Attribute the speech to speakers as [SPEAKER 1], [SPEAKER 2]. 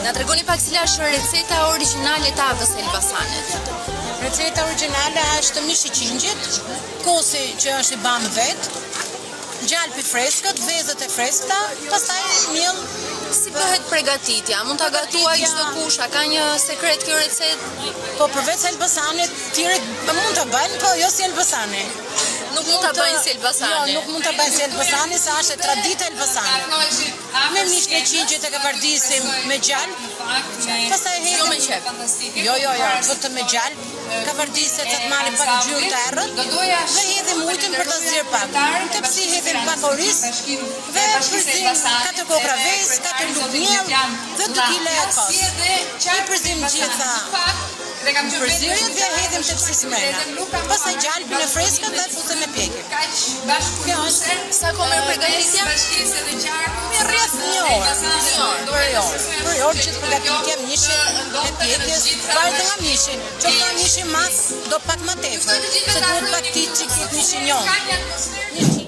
[SPEAKER 1] Na tregoni pak cila është receta origjinale e tavës së Elbasanit.
[SPEAKER 2] Receta origjinale është mishi i qingjit, kosi që është i banë vet, gjalpi freskët, vezët e freskëta, pastaj miell.
[SPEAKER 1] Si bëhet përgatitja? Mund ta gatuaj çdo kush, a ka një sekret kjo recetë?
[SPEAKER 2] Po përveç Elbasanit, tjerë mund ta bëjnë, po jo si Elbasani.
[SPEAKER 1] Nuk mund ta bëjnë si Elbasani.
[SPEAKER 2] Jo, nuk mund ta bëjnë si Elbasani, sa është tradita Elbasanit. Me mishin e qingjit e kavardisim me gjalp, pastaj hedhim.
[SPEAKER 1] Jo me qep.
[SPEAKER 2] Jo, vetëm me gjalp. Kavardiset sa të marrin pak gjyrë të errët dhe hedhim ujin për ta zgjer pak. Në tepsi hedhim pak oriz dhe përzim 4 kokra vezë, 4 lugë miell dhe 2 kg kos. I përzim gjitha përzierjet dhe hedhim tepsisë mrena. Pastaj gjalpin e freskët dhe futem me pjekje. Kjo është
[SPEAKER 1] sa kohë përgatitja?
[SPEAKER 2] Rreth një orë. Për orë që të përgatitja mishin e pjekjes, varet nga mishi. Qoftë mishi mas, do pak më tepër, se duhet pak ti që këtë mishin jon.